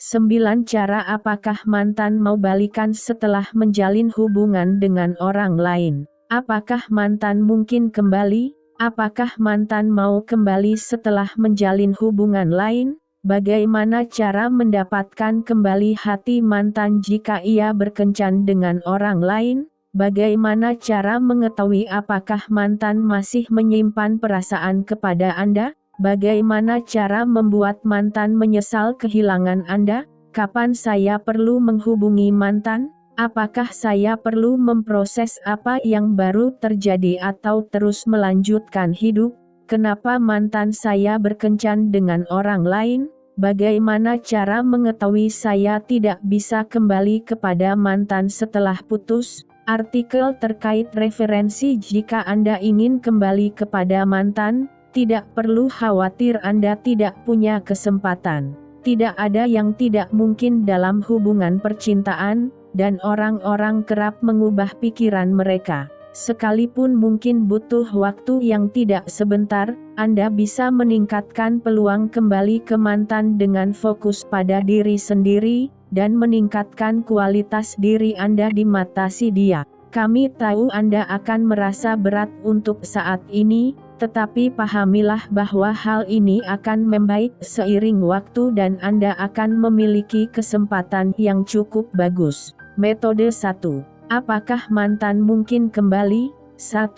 9 cara apakah mantan mau balikan setelah menjalin hubungan dengan orang lain? Apakah mantan mungkin kembali? Apakah mantan mau kembali setelah menjalin hubungan lain? Bagaimana cara mendapatkan kembali hati mantan jika ia berkencan dengan orang lain? Bagaimana cara mengetahui apakah mantan masih menyimpan perasaan kepada Anda? Bagaimana cara membuat mantan menyesal kehilangan Anda? Kapan saya perlu menghubungi mantan? Apakah saya perlu memproses apa yang baru terjadi atau terus melanjutkan hidup? Kenapa mantan saya berkencan dengan orang lain? Bagaimana cara mengetahui saya tidak bisa kembali kepada mantan setelah putus? Artikel terkait referensi jika Anda ingin kembali kepada mantan. Tidak perlu khawatir Anda tidak punya kesempatan. Tidak ada yang tidak mungkin dalam hubungan percintaan, dan orang-orang kerap mengubah pikiran mereka. Sekalipun mungkin butuh waktu yang tidak sebentar, Anda bisa meningkatkan peluang kembali ke mantan dengan fokus pada diri sendiri, dan meningkatkan kualitas diri Anda di mata si dia. Kami tahu Anda akan merasa berat untuk saat ini, tetapi pahamilah bahwa hal ini akan membaik seiring waktu dan Anda akan memiliki kesempatan yang cukup bagus. Metode 1. Apakah mantan mungkin kembali? 1.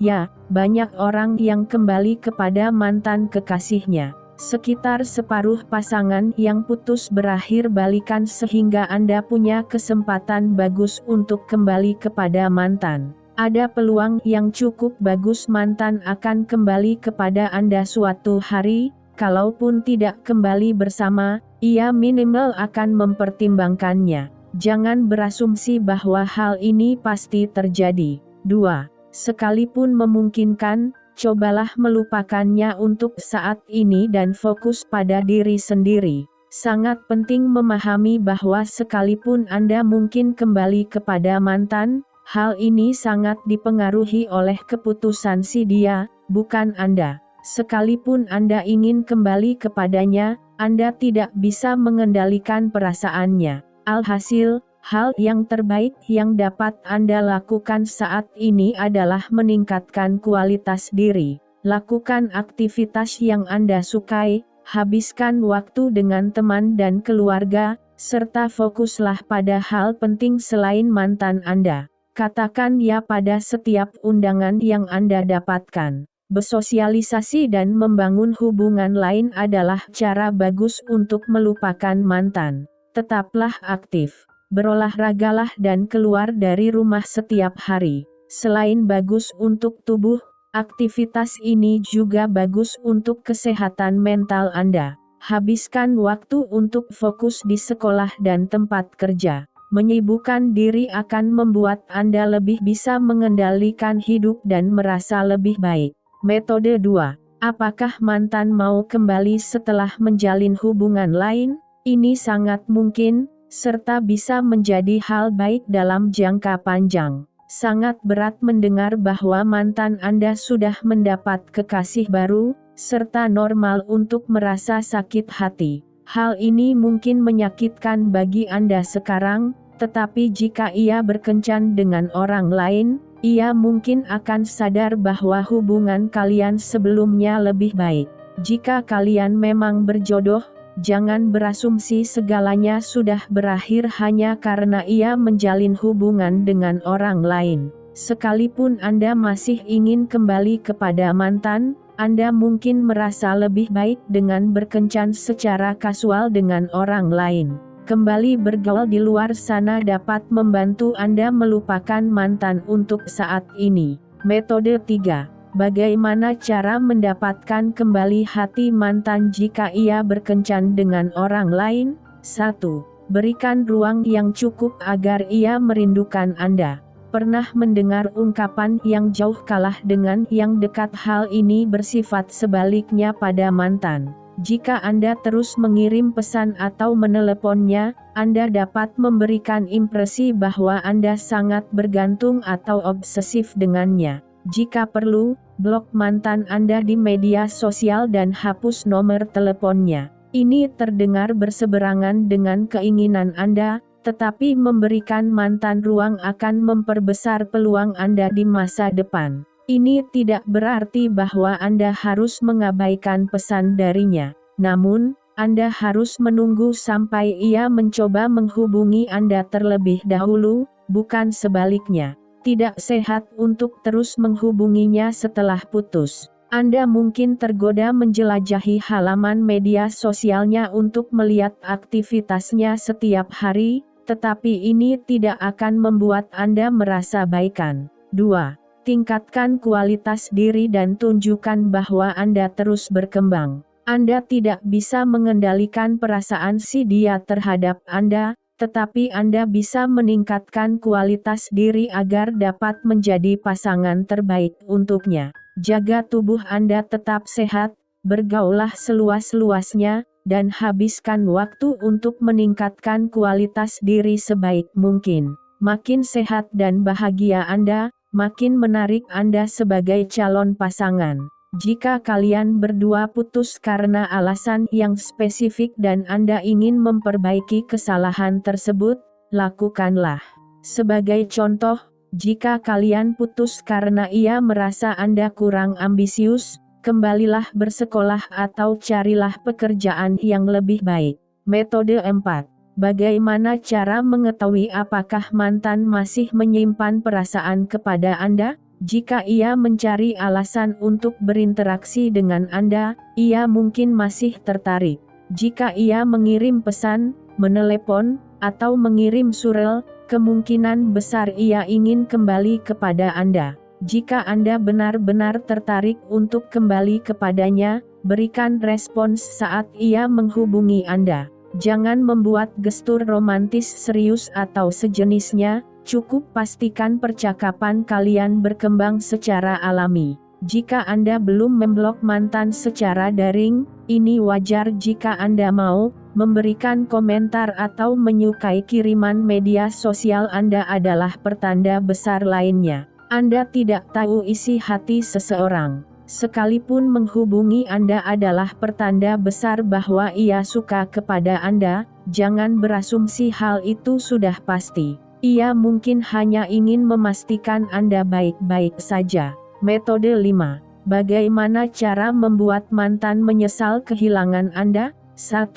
Ya, banyak orang yang kembali kepada mantan kekasihnya. Sekitar separuh pasangan yang putus berakhir balikan sehingga Anda punya kesempatan bagus untuk kembali kepada mantan. Ada peluang yang cukup bagus mantan akan kembali kepada Anda suatu hari, kalaupun tidak kembali bersama, ia minimal akan mempertimbangkannya. Jangan berasumsi bahwa hal ini pasti terjadi. 2. Sekalipun memungkinkan, cobalah melupakannya untuk saat ini dan fokus pada diri sendiri. Sangat penting memahami bahwa sekalipun Anda mungkin kembali kepada mantan, hal ini sangat dipengaruhi oleh keputusan si dia, bukan Anda. Sekalipun Anda ingin kembali kepadanya, Anda tidak bisa mengendalikan perasaannya. Alhasil, hal yang terbaik yang dapat Anda lakukan saat ini adalah meningkatkan kualitas diri. Lakukan aktivitas yang Anda sukai, habiskan waktu dengan teman dan keluarga, serta fokuslah pada hal penting selain mantan Anda. Katakan ya pada setiap undangan yang Anda dapatkan. Bersosialisasi dan membangun hubungan lain adalah cara bagus untuk melupakan mantan. Tetaplah aktif, berolahragalah dan keluar dari rumah setiap hari. Selain bagus untuk tubuh, aktivitas ini juga bagus untuk kesehatan mental Anda. Habiskan waktu untuk fokus di sekolah dan tempat kerja. Menyibukkan diri akan membuat Anda lebih bisa mengendalikan hidup dan merasa lebih baik. Metode 2. Apakah mantan mau kembali setelah menjalin hubungan lain? Ini sangat mungkin, serta bisa menjadi hal baik dalam jangka panjang. Sangat berat mendengar bahwa mantan Anda sudah mendapat kekasih baru, serta normal untuk merasa sakit hati. Hal ini mungkin menyakitkan bagi Anda sekarang, tetapi jika ia berkencan dengan orang lain, ia mungkin akan sadar bahwa hubungan kalian sebelumnya lebih baik. Jika kalian memang berjodoh, jangan berasumsi segalanya sudah berakhir hanya karena ia menjalin hubungan dengan orang lain. Sekalipun Anda masih ingin kembali kepada mantan, Anda mungkin merasa lebih baik dengan berkencan secara kasual dengan orang lain. Kembali bergaul di luar sana dapat membantu Anda melupakan mantan untuk saat ini. Metode 3. Bagaimana cara mendapatkan kembali hati mantan jika ia berkencan dengan orang lain? 1. Berikan ruang yang cukup agar ia merindukan Anda. Pernah mendengar ungkapan yang jauh kalah dengan yang dekat? Hal ini bersifat sebaliknya pada mantan. Jika Anda terus mengirim pesan atau meneleponnya, Anda dapat memberikan impresi bahwa Anda sangat bergantung atau obsesif dengannya. Jika perlu, blok mantan Anda di media sosial dan hapus nomor teleponnya. Ini terdengar berseberangan dengan keinginan Anda, tetapi memberikan mantan ruang akan memperbesar peluang Anda di masa depan. Ini tidak berarti bahwa Anda harus mengabaikan pesan darinya. Namun, Anda harus menunggu sampai ia mencoba menghubungi Anda terlebih dahulu, bukan sebaliknya. Tidak sehat untuk terus menghubunginya setelah putus. Anda mungkin tergoda menjelajahi halaman media sosialnya untuk melihat aktivitasnya setiap hari, tetapi ini tidak akan membuat Anda merasa baikan. 2. Tingkatkan kualitas diri dan tunjukkan bahwa Anda terus berkembang. Anda tidak bisa mengendalikan perasaan si dia terhadap Anda, tetapi Anda bisa meningkatkan kualitas diri agar dapat menjadi pasangan terbaik untuknya. Jaga tubuh Anda tetap sehat, bergaulah seluas-luasnya, dan habiskan waktu untuk meningkatkan kualitas diri sebaik mungkin. Makin sehat dan bahagia Anda, makin menarik Anda sebagai calon pasangan. Jika kalian berdua putus karena alasan yang spesifik dan Anda ingin memperbaiki kesalahan tersebut, lakukanlah. Sebagai contoh, jika kalian putus karena ia merasa Anda kurang ambisius, kembalilah bersekolah atau carilah pekerjaan yang lebih baik. Metode 4. Bagaimana cara mengetahui apakah mantan masih menyimpan perasaan kepada Anda? Jika ia mencari alasan untuk berinteraksi dengan Anda, ia mungkin masih tertarik. Jika ia mengirim pesan, menelepon, atau mengirim surel, kemungkinan besar ia ingin kembali kepada Anda. Jika Anda benar-benar tertarik untuk kembali kepadanya, berikan respons saat ia menghubungi Anda. Jangan membuat gestur romantis serius atau sejenisnya, cukup pastikan percakapan kalian berkembang secara alami. Jika Anda belum memblok mantan secara daring, ini wajar jika Anda mau memberikan komentar atau menyukai kiriman media sosial Anda adalah pertanda besar lainnya. Anda tidak tahu isi hati seseorang. Sekalipun menghubungi Anda adalah pertanda besar bahwa ia suka kepada Anda, jangan berasumsi hal itu sudah pasti. Ia mungkin hanya ingin memastikan Anda baik-baik saja. Metode 5. Bagaimana cara membuat mantan menyesal kehilangan Anda? 1.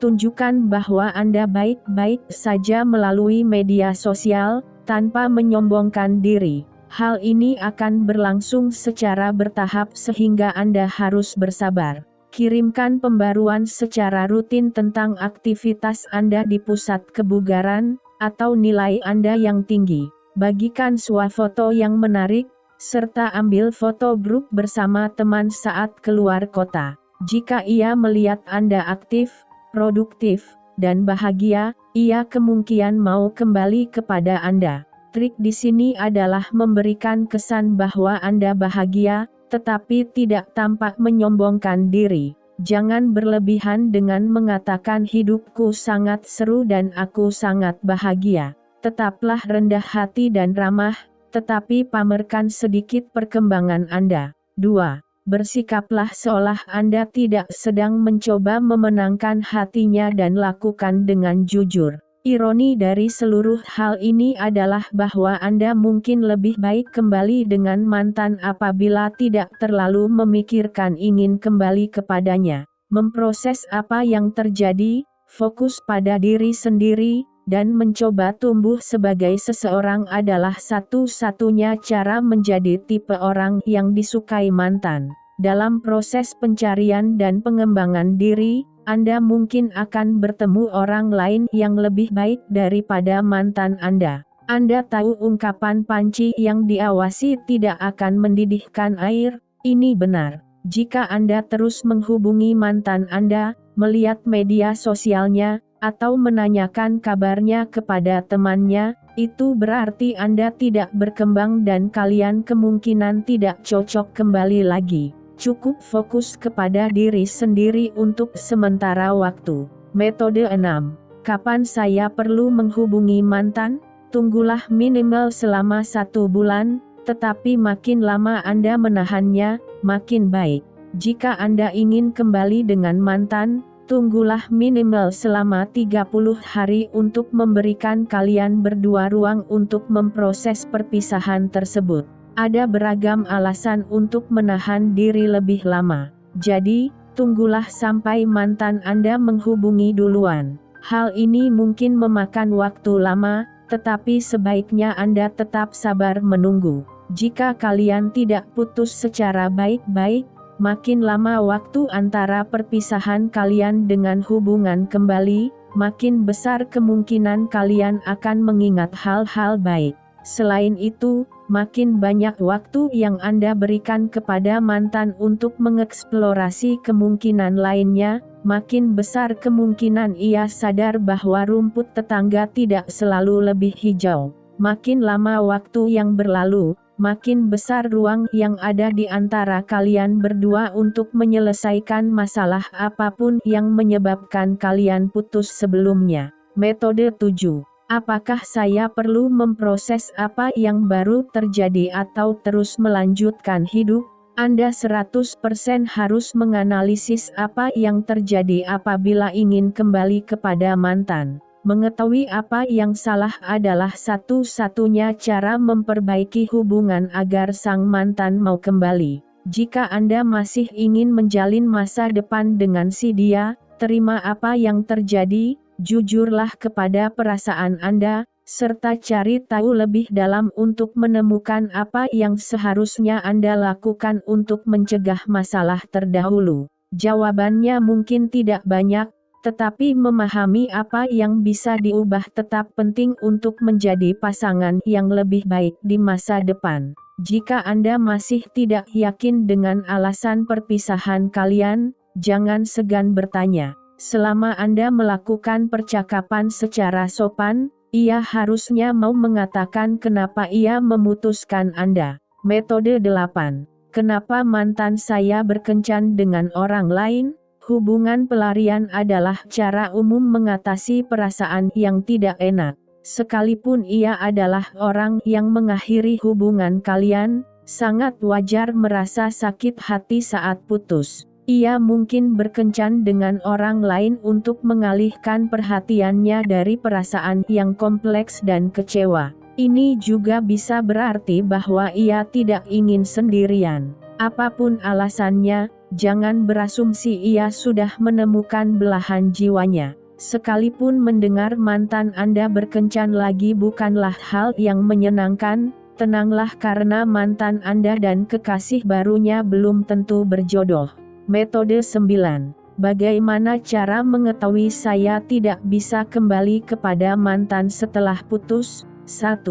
Tunjukkan bahwa Anda baik-baik saja melalui media sosial, tanpa menyombongkan diri. Hal ini akan berlangsung secara bertahap sehingga Anda harus bersabar. Kirimkan pembaruan secara rutin tentang aktivitas Anda di pusat kebugaran, atau nilai Anda yang tinggi. Bagikan swafoto yang menarik, serta ambil foto grup bersama teman saat keluar kota. Jika ia melihat Anda aktif, produktif, dan bahagia, ia kemungkinan mau kembali kepada Anda. Trik di sini adalah memberikan kesan bahwa Anda bahagia, tetapi tidak tampak menyombongkan diri. Jangan berlebihan dengan mengatakan hidupku sangat seru dan aku sangat bahagia. Tetaplah rendah hati dan ramah, tetapi pamerkan sedikit perkembangan Anda. 2. Bersikaplah seolah Anda tidak sedang mencoba memenangkan hatinya dan lakukan dengan jujur. Ironi dari seluruh hal ini adalah bahwa Anda mungkin lebih baik kembali dengan mantan apabila tidak terlalu memikirkan ingin kembali kepadanya. Memproses apa yang terjadi, fokus pada diri sendiri, dan mencoba tumbuh sebagai seseorang adalah satu-satunya cara menjadi tipe orang yang disukai mantan. Dalam proses pencarian dan pengembangan diri, Anda mungkin akan bertemu orang lain yang lebih baik daripada mantan Anda. Anda tahu ungkapan panci yang diawasi tidak akan mendidihkan air, ini benar. Jika Anda terus menghubungi mantan Anda, melihat media sosialnya, atau menanyakan kabarnya kepada temannya, itu berarti Anda tidak berkembang dan kalian kemungkinan tidak cocok kembali lagi. Cukup fokus kepada diri sendiri untuk sementara waktu. Metode 6. Kapan saya perlu menghubungi mantan? Tunggulah minimal selama 1 bulan, tetapi makin lama Anda menahannya, makin baik. Jika Anda ingin kembali dengan mantan, Tunggulah minimal selama 30 hari untuk memberikan kalian berdua ruang untuk memproses perpisahan tersebut. Ada beragam alasan untuk menahan diri lebih lama. Jadi, tunggulah sampai mantan Anda menghubungi duluan. Hal ini mungkin memakan waktu lama, tetapi sebaiknya Anda tetap sabar menunggu. Jika kalian tidak putus secara baik-baik, makin lama waktu antara perpisahan kalian dengan hubungan kembali, makin besar kemungkinan kalian akan mengingat hal-hal baik. Selain itu, makin banyak waktu yang Anda berikan kepada mantan untuk mengeksplorasi kemungkinan lainnya, makin besar kemungkinan ia sadar bahwa rumput tetangga tidak selalu lebih hijau. Makin lama waktu yang berlalu, makin besar ruang yang ada di antara kalian berdua untuk menyelesaikan masalah apapun yang menyebabkan kalian putus sebelumnya. Metode 7. Apakah saya perlu memproses apa yang baru terjadi atau terus melanjutkan hidup? Anda 100% harus menganalisis apa yang terjadi apabila ingin kembali kepada mantan. Mengetahui apa yang salah adalah satu-satunya cara memperbaiki hubungan agar sang mantan mau kembali. Jika Anda masih ingin menjalin masa depan dengan si dia, terima apa yang terjadi, jujurlah kepada perasaan Anda, serta cari tahu lebih dalam untuk menemukan apa yang seharusnya Anda lakukan untuk mencegah masalah terdahulu. Jawabannya mungkin tidak banyak, tetapi memahami apa yang bisa diubah tetap penting untuk menjadi pasangan yang lebih baik di masa depan. Jika Anda masih tidak yakin dengan alasan perpisahan kalian, jangan segan bertanya. Selama Anda melakukan percakapan secara sopan, ia harusnya mau mengatakan kenapa ia memutuskan Anda. Metode 8. Kenapa mantan saya berkencan dengan orang lain? Hubungan pelarian adalah cara umum mengatasi perasaan yang tidak enak. Sekalipun ia adalah orang yang mengakhiri hubungan kalian, sangat wajar merasa sakit hati saat putus. Ia mungkin berkencan dengan orang lain untuk mengalihkan perhatiannya dari perasaan yang kompleks dan kecewa. Ini juga bisa berarti bahwa ia tidak ingin sendirian. Apapun alasannya, jangan berasumsi ia sudah menemukan belahan jiwanya. Sekalipun mendengar mantan Anda berkencan lagi bukanlah hal yang menyenangkan, tenanglah karena mantan Anda dan kekasih barunya belum tentu berjodoh. Metode 9. Bagaimana cara mengetahui saya tidak bisa kembali kepada mantan setelah putus? 1.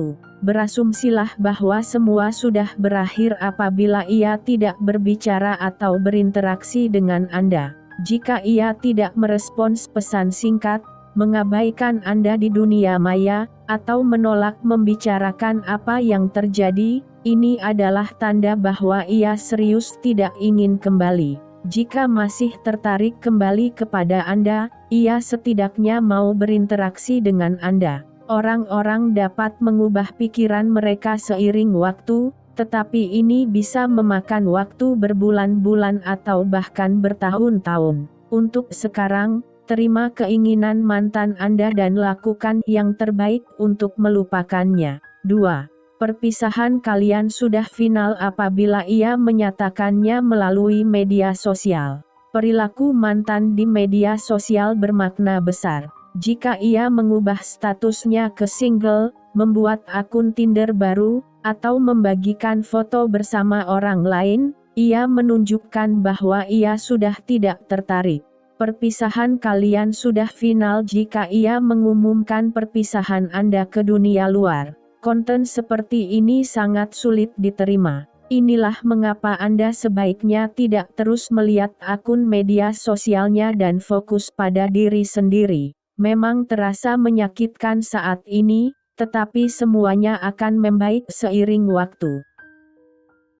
Berasumsilah bahwa semua sudah berakhir apabila ia tidak berbicara atau berinteraksi dengan Anda. Jika ia tidak merespons pesan singkat, mengabaikan Anda di dunia maya, atau menolak membicarakan apa yang terjadi, ini adalah tanda bahwa ia serius tidak ingin kembali. Jika masih tertarik kembali kepada Anda, ia setidaknya mau berinteraksi dengan Anda. Orang-orang dapat mengubah pikiran mereka seiring waktu, tetapi ini bisa memakan waktu berbulan-bulan atau bahkan bertahun-tahun. Untuk sekarang, terima keinginan mantan Anda dan lakukan yang terbaik untuk melupakannya. 2. Perpisahan kalian sudah final apabila ia menyatakannya melalui media sosial. Perilaku mantan di media sosial bermakna besar. Jika ia mengubah statusnya ke single, membuat akun Tinder baru, atau membagikan foto bersama orang lain, ia menunjukkan bahwa ia sudah tidak tertarik. Perpisahan kalian sudah final jika ia mengumumkan perpisahan Anda ke dunia luar. Konten seperti ini sangat sulit diterima. Inilah mengapa Anda sebaiknya tidak terus melihat akun media sosialnya dan fokus pada diri sendiri. Memang terasa menyakitkan saat ini, tetapi semuanya akan membaik seiring waktu.